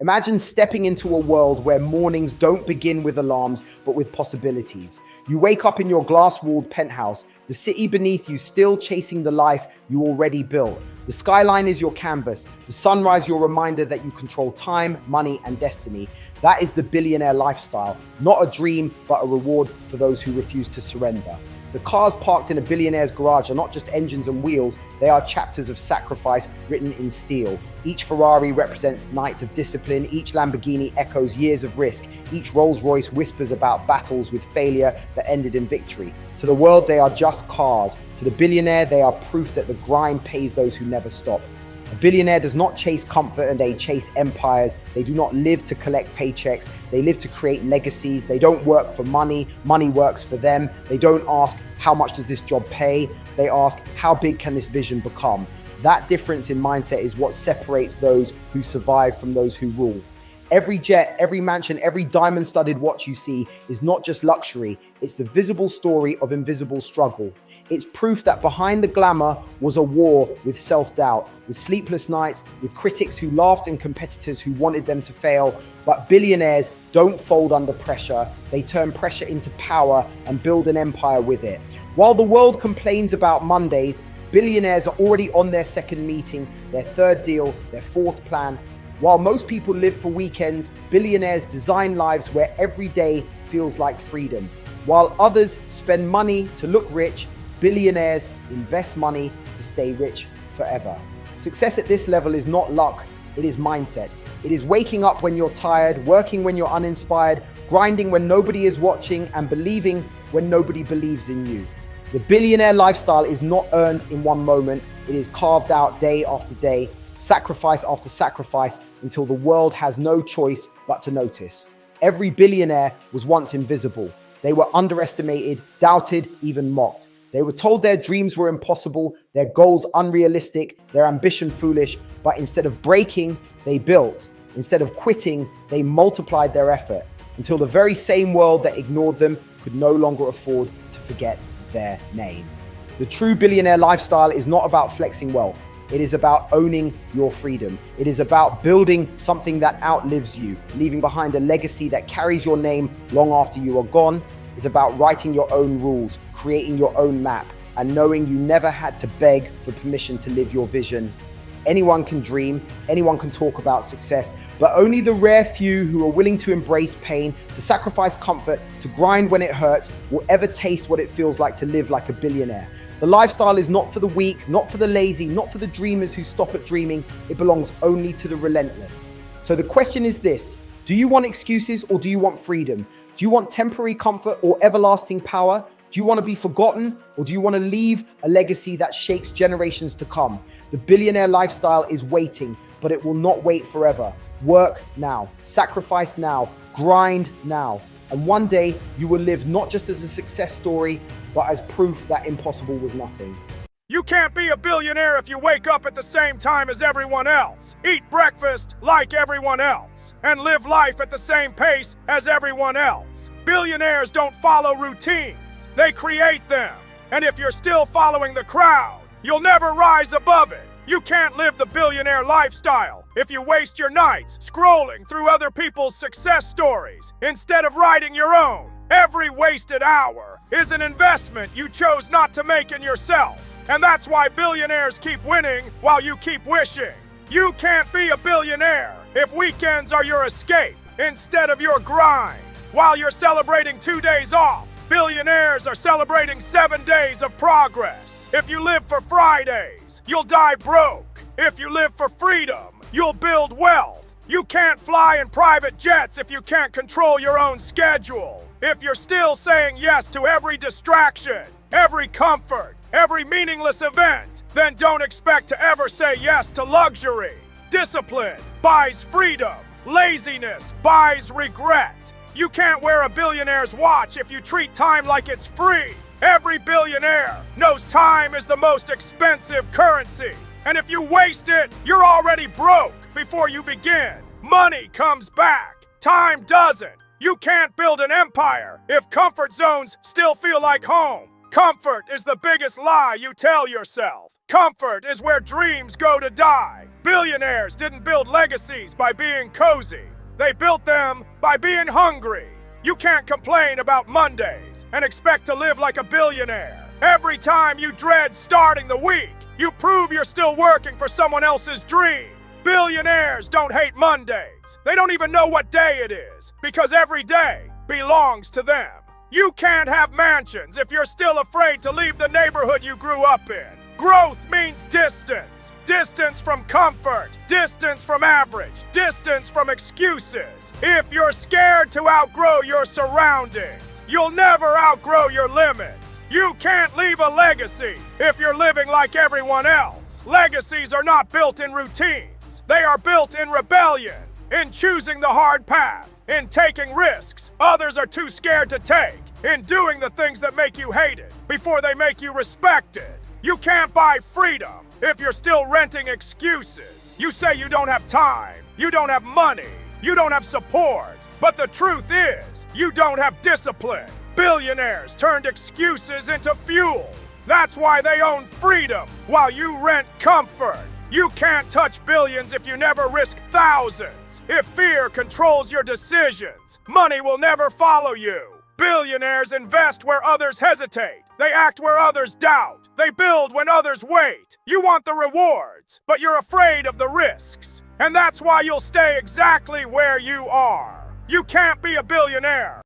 Imagine stepping into a world where mornings don't begin with alarms, but with possibilities. You wake up in your glass-walled penthouse, the city beneath you still chasing the life you already built. The skyline is your canvas, the sunrise your reminder that you control time, money, and destiny. That is the billionaire lifestyle, not a dream, but a reward for those who refuse to surrender. The cars parked in a billionaire's garage are not just engines and wheels, they are chapters of sacrifice written in steel. Each Ferrari represents nights of discipline, each Lamborghini echoes years of risk, each Rolls-Royce whispers about battles with failure that ended in victory. To the world, they are just cars. To the billionaire, they are proof that the grind pays those who never stop. A billionaire does not chase comfort and they chase empires. They do not live to collect paychecks. They live to create legacies. They don't work for money. Money works for them. They don't ask, how much does this job pay? They ask, how big can this vision become? That difference in mindset is what separates those who survive from those who rule. Every jet, every mansion, every diamond-studded watch you see is not just luxury. It's the visible story of invisible struggle. It's proof that behind the glamour was a war with self-doubt, with sleepless nights, with critics who laughed and competitors who wanted them to fail. But billionaires don't fold under pressure. They turn pressure into power and build an empire with it. While the world complains about Mondays, billionaires are already on their second meeting, their third deal, their fourth plan. While most people live for weekends, billionaires design lives where every day feels like freedom. While others spend money to look rich, billionaires invest money to stay rich forever. Success at this level is not luck, it is mindset. It is waking up when you're tired, working when you're uninspired, grinding when nobody is watching, and believing when nobody believes in you. The billionaire lifestyle is not earned in one moment. It is carved out day after day, sacrifice after sacrifice, until the world has no choice but to notice. Every billionaire was once invisible. They were underestimated, doubted, even mocked. They were told their dreams were impossible, their goals unrealistic, their ambition foolish, but instead of breaking, they built. Instead of quitting, they multiplied their effort until the very same world that ignored them could no longer afford to forget their name. The true billionaire lifestyle is not about flexing wealth. It is about owning your freedom. It is about building something that outlives you, leaving behind a legacy that carries your name long after you are gone. It's about writing your own rules, creating your own map, and knowing you never had to beg for permission to live your vision. Anyone can dream, anyone can talk about success, but only the rare few who are willing to embrace pain, to sacrifice comfort, to grind when it hurts, will ever taste what it feels like to live like a billionaire. The lifestyle is not for the weak, not for the lazy, not for the dreamers who stop at dreaming. It belongs only to the relentless. So the question is this: do you want excuses or do you want freedom? Do you want temporary comfort or everlasting power? Do you want to be forgotten or do you want to leave a legacy that shakes generations to come? The billionaire lifestyle is waiting, but it will not wait forever. Work now, sacrifice now, grind now. And one day you will live not just as a success story, but as proof that impossible was nothing. You can't be a billionaire if you wake up at the same time as everyone else, eat breakfast like everyone else, and live life at the same pace as everyone else. Billionaires don't follow routines, they create them. And if you're still following the crowd, you'll never rise above it. You can't live the billionaire lifestyle if you waste your nights scrolling through other people's success stories instead of writing your own. Every wasted hour is an investment you chose not to make in yourself. And that's why billionaires keep winning while you keep wishing. You can't be a billionaire if weekends are your escape instead of your grind. While you're celebrating 2 days off, billionaires are celebrating 7 days of progress. If you live for Fridays, you'll die broke. If you live for freedom, you'll build wealth. You can't fly in private jets if you can't control your own schedule. If you're still saying yes to every distraction, every comfort, every meaningless event, then don't expect to ever say yes to luxury. Discipline buys freedom. Laziness buys regret. You can't wear a billionaire's watch if you treat time like it's free. Every billionaire knows time is the most expensive currency. And if you waste it, you're already broke before you begin. Money comes back. Time doesn't. You can't build an empire if comfort zones still feel like home. Comfort is the biggest lie you tell yourself. Comfort is where dreams go to die. Billionaires didn't build legacies by being cozy. They built them by being hungry. You can't complain about Mondays and expect to live like a billionaire. Every time you dread starting the week, you prove you're still working for someone else's dream. Billionaires don't hate Mondays. They don't even know what day it is, because every day belongs to them. You can't have mansions if you're still afraid to leave the neighborhood you grew up in. Growth means distance. Distance from comfort. Distance from average. Distance from excuses. If you're scared to outgrow your surroundings, you'll never outgrow your limits. You can't leave a legacy if you're living like everyone else. Legacies are not built in routines. They are built in rebellion, in choosing the hard path, in taking risks others are too scared to take, in doing the things that make you hated before they make you respected. You can't buy freedom if you're still renting excuses. You say you don't have time, you don't have money, you don't have support, but the truth is, you don't have discipline. Billionaires turned excuses into fuel. That's why they own freedom while you rent comfort. You can't touch billions if you never risk thousands. If fear controls your decisions, money will never follow you. Billionaires invest where others hesitate. They act where others doubt. They build when others wait. You want the rewards, but you're afraid of the risks. And that's why you'll stay exactly where you are. You can't be a billionaire